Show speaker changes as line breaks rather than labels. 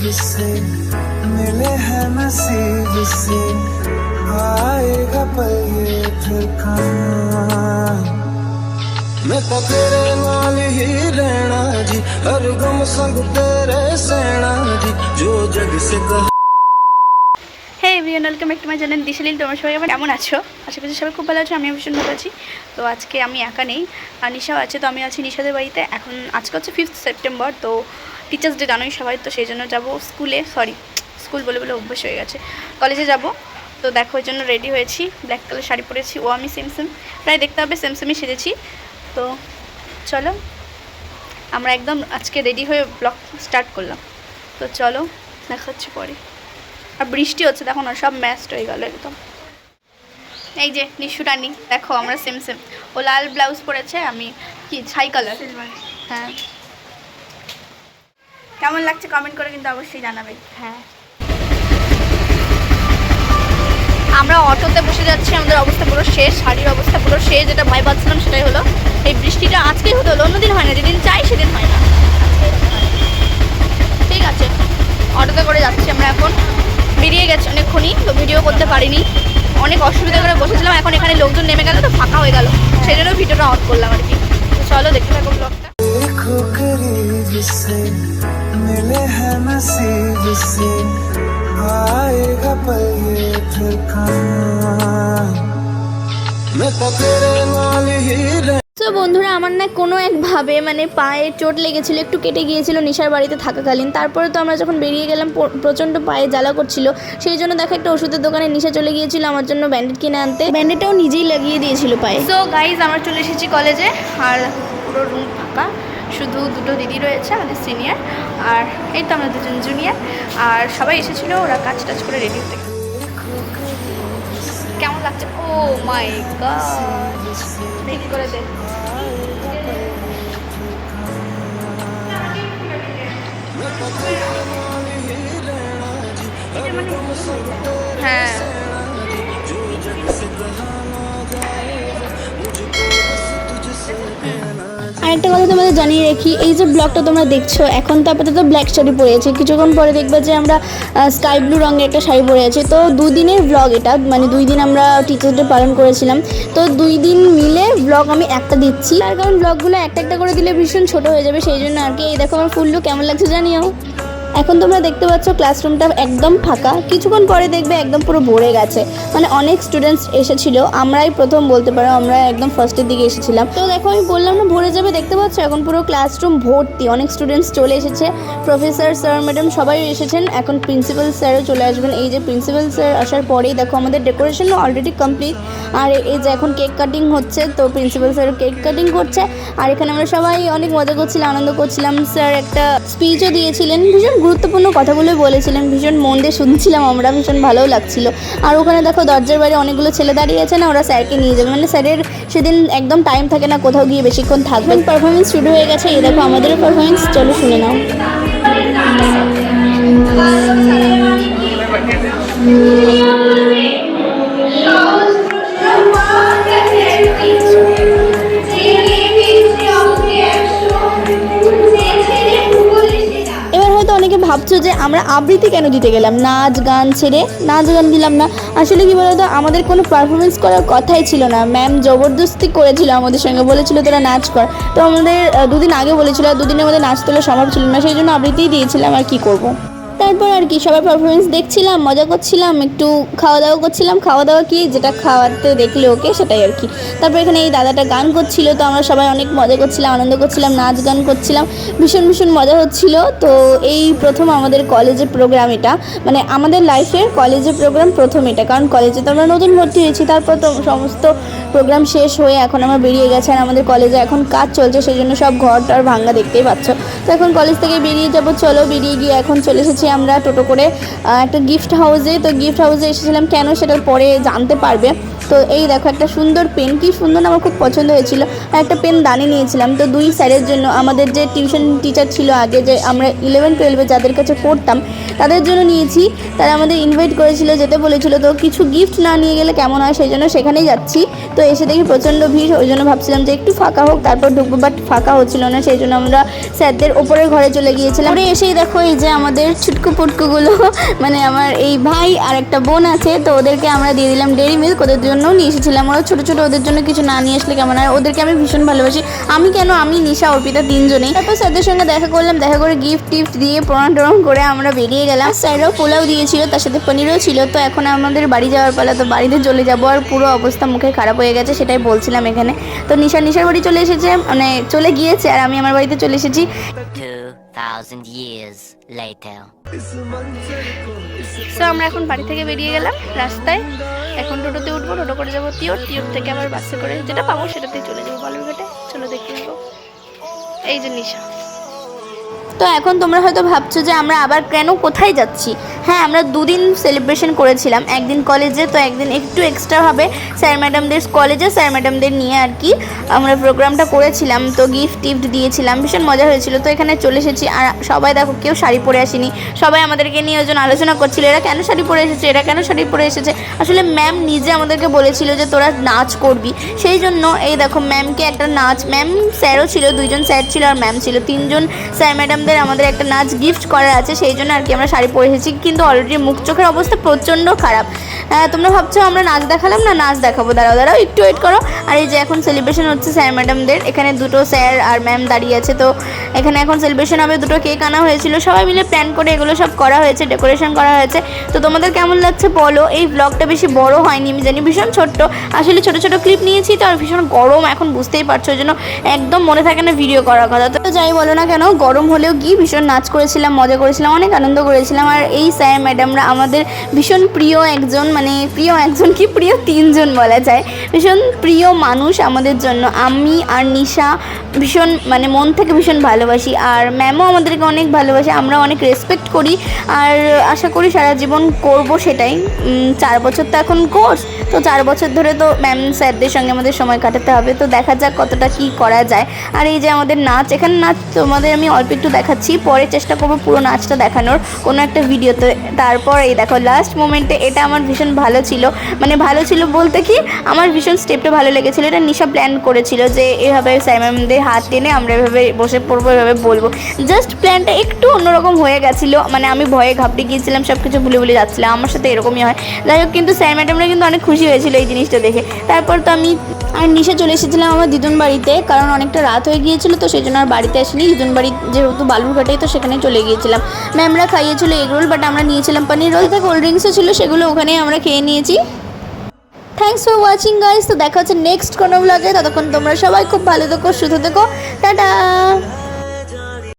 जिससे मिले हैं नसीब से आएगा पल ये फिर कहाँ मैं तो तेरे नाल ही रहना जी हर गम संग तेरे सहना जी जो जग से कहा।
Hey everyone, welcome back to my channel দিশালীল। তোমরা সবাই কেমন আছো? আশা করছি সবাই খুব ভালো আছো। আমি ভীষণ ভালো আছি। তো আজকে আমি একা নেই, আর নিশাও আছে। তো আমি আছি নিশাদের বাড়িতে। এখন আজকে হচ্ছে 5th সেপ্টেম্বর, তো টিচার্স ডে জানোই সবাই। তো সেই জন্য যাবো স্কুলে, স্কুল বলে বলে অভ্যাস হয়ে গেছে, কলেজে যাব। তো দেখো ওই জন্য রেডি হয়েছি, ব্ল্যাক কালার শাড়ি পরেছি। ও আমি সেম প্রায় দেখতে হবে সেমই সেজেছি। তো চলো আমরা একদম আজকে রেডি হয়ে ব্লগ স্টার্ট করলাম। তো চলো দেখা হচ্ছে পরে। আর বৃষ্টি হচ্ছে, দেখো না, সব ম্যাচড হয়ে গেল একদম। এই যে নিশুরানি, দেখো আমরা সেম ও লাল ব্লাউজ পরেছে, আমি কি ছাই কালার। হ্যাঁ, কেমন লাগছে কমেন্ট করে কিন্তু অবশ্যই জানাবে। হ্যাঁ, আমরা অটোতে বসে যাচ্ছি, আমাদের অবস্থা পুরো শেষ, শাড়ির অবস্থা পুরো শেষ। যেটা ভয় পাচ্ছিলাম সেটাই হলো। এই বৃষ্টিটা আজকেই হতে হলো, অন্যদিন হয় না, যেদিন চাই সেদিন হয় না। ঠিক আছে, অটোতে করে যাচ্ছি আমরা। এখন বেরিয়ে গেছে অনেকক্ষণই, তো ভিডিও করতে পারিনি, অনেক অসুবিধা করে বসেছিলাম। এখন এখানে লোকজন নেমে গেল, তো ফাঁকা হয়ে গেল, সেই জন্য ভিডিওটা অন করলাম আর কি। তো চলো দেখতে থাকো ব্লগটা।
मिले हैं नसीब से आएगा पल ये फिर कहाँ मैं तो तेरे नाल ही रह।
তো বন্ধুরা, আমার না কোনো একভাবে মানে পায়ে চোট লেগেছিল, একটু কেটে গিয়েছিল নিশার বাড়িতে থাকাকালীন। তারপরে তো আমরা যখন বেরিয়ে গেলাম প্রচণ্ড পায়ে জ্বালা করছিল, সেই জন্য দেখা একটা ওষুধের দোকানে নিশা চলে গিয়েছিল আমার জন্য ব্যান্ডেড কিনে আনতে। ব্যান্ডেডটাও নিজেই লাগিয়ে দিয়েছিল পায়ে। সো গাইজ, আমরা চলে এসেছি কলেজে, আর পুরো রুম ফাঁকা, শুধু দুটো দিদি রয়েছে আমাদের সিনিয়র, আর এই তো আমরা দুজন জুনিয়র। আর সবাই এসেছিলো, ওরা কাজ টাজ করে রেডি হতে। কেমন লাগছে? ও মাই গড, রেডি করে দে। হ্যাঁ, আরেকটা কথা তোমাদের জানিয়ে রাখি, এই যে ব্লগটা তোমরা দেখছো, এখন তো আপাতত ব্ল্যাক শাড়ি পরে আছে, কিছুক্ষণ পরে দেখবে যে আমরা স্কাই ব্লু রঙের একটা শাড়ি পরে আছি। তো 2 দিনের ব্লগ এটা, মানে 2 দিন আমরা টিচার্স ডে পালন করেছিলাম। তো 2 দিন মিলে ব্লগ আমি একটা দিচ্ছি, তার কারণ ব্লগগুলো একটা করে দিলে ভীষণ ছোট হয়ে যাবে, সেই জন্য আর কি। এই দেখো আমার ফুল লুক কেমন লাগছে জানিও। এখন তোমরা দেখতে পাচ্ছ ক্লাসরুমটা একদম ফাঁকা, কিছুক্ষণ পরে দেখবে একদম পুরো ভরে গেছে, মানে অনেক স্টুডেন্টস এসেছিল। আমরাই প্রথম বলতে পারো, আমরা একদম ফার্স্টের দিকে এসেছিলাম। তো দেখো আমি বললাম না ভরে যাবে, দেখতে পাচ্ছ এখন পুরো ক্লাসরুম ভর্তি, অনেক স্টুডেন্টস চলে এসেছে। প্রফেসর স্যার ম্যাডাম সবাই এসেছেন, এখন প্রিন্সিপাল স্যারও চলে আসবেন। এই যে প্রিন্সিপাল স্যার আসার পরেই দেখো আমাদের ডেকোরেশনও অলরেডি কমপ্লিট। আর এই যে এখন কেক কাটিং হচ্ছে, তো প্রিন্সিপাল স্যারও কেক কাটিং করছে। আর এখানে আমরা সবাই অনেক মজা করছিলাম, আনন্দ করছিলাম। স্যার একটা স্পিচও দিয়েছিলেন, ভীষণ গুরুত্বপূর্ণ কথাগুলো বলেছিলেন, ভীষণ মন দিয়ে শুনছিলাম আমরা, ভীষণ ভালোও লাগছিল। আর ওখানে দেখো দরজার বাইরে অনেকগুলো ছেলে দাঁড়িয়ে আছে না, ওরা স্যারকে নিয়ে যাবে, মানে স্যারের সেদিন একদম টাইম থাকে না কোথাও গিয়ে বেশিক্ষণ থাকবেন। পারফরমেন্স শুরু হয়ে গেছে, এই দেখো আমাদেরও পারফরমেন্স, চলো শুনে নাও। অনেকে ভাবছো যে আমরা আবৃত্তি কেন দিতে গেলাম, নাচ গান ছেড়ে নাচ গান দিলাম না। আসলে কি বলতো, আমাদের কোনো পারফরমেন্স করার কথাই ছিল না, ম্যাম জবরদস্তি করেছিল আমাদের সঙ্গে, বলেছিল তোরা নাচ কর। তো আমাদের 2 দিন আগে বলেছিল, আর 2 দিনের মধ্যে নাচ তোলা সম্ভব ছিল না, সেই জন্য আবৃত্তিই দিয়েছিলাম, আর কি করব। তারপর আর কি সবাই পারফরমেন্স দেখছিলাম, মজা করছিলাম, একটু খাওয়া দাওয়া করছিলাম। খাওয়া দাওয়া কি, যেটা খাওয়াতে দেখলে ওকে সেটাই আর কি। তারপর এখানে এই দাদাটা গান করছিল, তো আমরা সবাই অনেক মজা করছিলাম, আনন্দ করছিলাম, নাচ গান করছিলাম, ভীষণ মজা হচ্ছিল। তো এই প্রথম আমাদের কলেজের প্রোগ্রাম এটা, মানে আমাদের লাইফের কলেজের প্রোগ্রাম প্রথম এটা, কারণ কলেজে তো আমরা নতুন ভর্তি হয়েছি। তারপর তো সমস্ত প্রোগ্রাম শেষ হয়ে এখন আমরা বেরিয়ে গেছি, আর আমাদের কলেজে এখন কাজ চলছে, সেই জন্য সব ঘরটার ভাঙা দেখতেই পাচ্ছ। তো এখন কলেজ থেকে বেরিয়ে যাব, চলো বেরিয়ে গিয়ে এখন চলে এসেছি আমরা টোটো করে একটা গিফট হাউসে। তো গিফট হাউসে এসেছিলাম কেন, সেটা পরে জানতে পারবে। তো এই দেখো একটা সুন্দর পেন, কি সুন্দর, আমার খুব পছন্দ হয়েছিল। আর একটা পেন দানে নিয়েছিলাম। তো দুই স্যারের জন্য, আমাদের যে টিউশন টিচার ছিল আগে, যে আমরা 11-12 যাদের কাছে পড়তাম তাদের জন্য নিয়েছি। তারা আমাদের ইনভাইট করেছিল, যেতে বলেছিল। তো কিছু গিফট না নিয়ে গেলে কেমন হয়, সেই জন্য সেখানেই যাচ্ছি। তো এসে দেখি প্রচণ্ড ভিড়, ওই জন্য ভাবছিলাম যে একটু ফাঁকা হোক তারপর ঢুকবো, বাট ফাঁকা হচ্ছিল না। সেই জন্য আমরা স্যারদের ওপরের ঘরে চলে গিয়েছিলাম। পরে এসেই দেখো এই যে আমাদের ছুটকু পুটকুগুলো, মানে আমার এই ভাই আর একটা বোন আছে, তো ওদেরকে আমরা দিয়ে দিলাম ডেইরি মিল্ক। ওদের জন্যও নিয়ে এসেছিলাম। ওরা ছোটো ছোটো, ওদের জন্য কিছু না নিয়ে আসলে কেমন হয়। ওদেরকে আমি ভীষণ ভালোবাসি। আমি নিশা, অর্পিতা তিনজনেই। তারপর স্যারদের সঙ্গে দেখা করলাম, দেখা করে গিফট টিফট দিয়ে প্রণাম টরম করে আমরা বেরিয়ে গেলাম। স্যাররাও পোলাও দিয়েছিল, তার সাথে পনিরও ছিল। তো এখন আমাদের বাড়ি যাওয়ার পালা, তো বাড়িতে চলে যাবো। আর পুরো অবস্থা মুখে খারাপ হয়ে গেছে, সেটাই বলছিলাম এখানে। তো নিশার বাড়ি চলে এসেছে, মানে চলে গিয়েছে, আর আমি আমার বাড়িতে চলে এসেছি।
2000 years later.
তো আমরা এখন বাড়ি থেকে বেরিয়ে গেলাম রাস্তায়। এখন টোটোতে উঠবো, টোটো করে যাবো তিওর থেকে আবার বাসে করে যেটা পাবো সেটাতেই চলে যাবো বালুরঘাটে। চলো দেখে নেবো। এই যে নিশা। তো এখন তোমরা হয়তো ভাবছো যে আমরা আবার কেন কোথায় যাচ্ছি। হ্যাঁ, আমরা 2 দিন সেলিব্রেশন করেছিলাম, একদিন কলেজে, তো একদিন একটু এক্সট্রাভাবে স্যার ম্যাডামদের কলেজে স্যার ম্যাডামদের নিয়ে আর কি আমরা প্রোগ্রামটা করেছিলাম। তো গিফট টিফট দিয়েছিলাম, ভীষণ মজা হয়েছিল। তো এখানে চলে এসেছি, আর সবাই দেখো কেউ শাড়ি পরে আসেনি। সবাই আমাদেরকে নিয়ে ওজন আলোচনা করছিল, এরা কেন শাড়ি পরে এসেছে, এরা কেন শাড়ি পরে এসেছে। আসলে ম্যাম নিজে আমাদেরকে বলেছিল যে তোরা নাচ করবি, সেই জন্য এই দেখো ম্যামকে একটা নাচ, ম্যাম স্যারও ছিল, 2জন স্যার ছিল আর ম্যাম ছিল, 3জন স্যার ম্যাডামদের আমাদের একটা নাচ গিফট করার আছে, সেই জন্য আর কি আমরা শাড়ি পরে এসেছি। কিন্তু অলরেডি মুখ চোখের অবস্থা প্রচণ্ড খারাপ। তোমরা ভাবছো আমরা নাচ দেখালাম না, নাচ দেখাবো, দাঁড়াও একটু ওয়েট করো। আর এই যে এখন সেলিব্রেশন হচ্ছে স্যার ম্যাডামদের, এখানে 2 স্যার আর ম্যাম দাঁড়িয়ে আছে। তো এখানে এখন সেলিব্রেশন হবে, 2 কেক আনা হয়েছিল, সবাই মিলে প্ল্যান করে এগুলো সব করা হয়েছে, ডেকোরেশন করা হয়েছে। তো তোমাদের কেমন লাগছে বলো। এই ব্লগটা বেশি বড় হয়নি, আমি জানি ভীষণ ছোট্ট, আসলে ছোট ছোট ক্লিপ নিয়েছি তো, আর ভীষণ গরম এখন বুঝতেই পারছো, ওই জন্য একদম মনে থাকে না ভিডিও করার কথা। তো যাই বলো না কেন, গরম হলেও কি ভীষণ নাচ করেছিলাম, মজা করেছিলাম, অনেক আনন্দ করেছিলাম। আর এই স্যার ম্যাডামরা আমাদের ভীষণ প্রিয় একজন, মানে প্রিয় 3জন বলা যায়, ভীষণ প্রিয় মানুষ আমাদের জন্য। আমি আর নিশা ভীষণ মানে মন থেকে ভীষণ ভালোবাসি, আর ম্যামও আমাদেরকে অনেক ভালোবাসে, আমরা অনেক রেসপেক্ট করি, আর আশা করি সারা জীবন করবো সেটাই। 4 বছর তো এখন কোর্স, তো 4 বছর ধরে তো ম্যাম স্যারদের সঙ্গে আমাদের সময় কাটাতে হবে। তো দেখা যাক কতটা কি করা যায়। আর এই যে আমাদের নাচ, এখানে নাচ তোমাদের আমি অল্প একটু দেখাচ্ছি, পরে চেষ্টা করবো পুরো নাচটা দেখানোর কোনো একটা ভিডিওতে। তারপর এই দেখো লাস্ট মোমেন্টে, এটা আমার ভীষণ ভালো ছিল, মানে ভালো ছিল বলতে কি আমার ভীষণ স্টেপটা ভালো লেগেছিলো। এটা নিশা প্ল্যান করেছিল যে এভাবে স্যার ম্যামদের হাত টেনে আমরা এভাবে বসে পড়বো, এভাবে বলবো। জাস্ট প্ল্যানটা একটু অন্যরকম হয়ে গেছিলো, মানে আমি ভয়ে ঘাবড়ে গিয়েছিলাম, সব কিছু ভুলে যাচ্ছিলাম, আমার সাথে এরকমই হয়। যাই হোক, কিন্তু স্যার ম্যাডামরা কিন্তু অনেক খুশি হয়েছিল এই জিনিসটা দেখে। তারপর তো আমি আর নিশা চলে এসেছিলাম আমার দিদুন বাড়িতে, কারণ অনেকটা রাত হয়ে গিয়েছিল, তো সেই জন্য আর বাড়িতে আসিনি। দিদুন বাড়ি যেহেতু বালুরঘাটেই, তো সেখানে চলে গিয়েছিলাম। ম্যামরা খাইয়েছিল এগ রোল, বাট আমরা নিয়েছিলাম পনির রোল, কোল্ড ড্রিঙ্কসও ছিল, সেগুলো ওখানেই আমরা খেয়ে নিয়েছি। Thanks for watching guys. তো দেখা হচ্ছে নেক্সট কোনো ব্লগে, ততক্ষণ তোমরা সবাই খুব ভালো থেকো, সুস্থ থেকো, টাটা।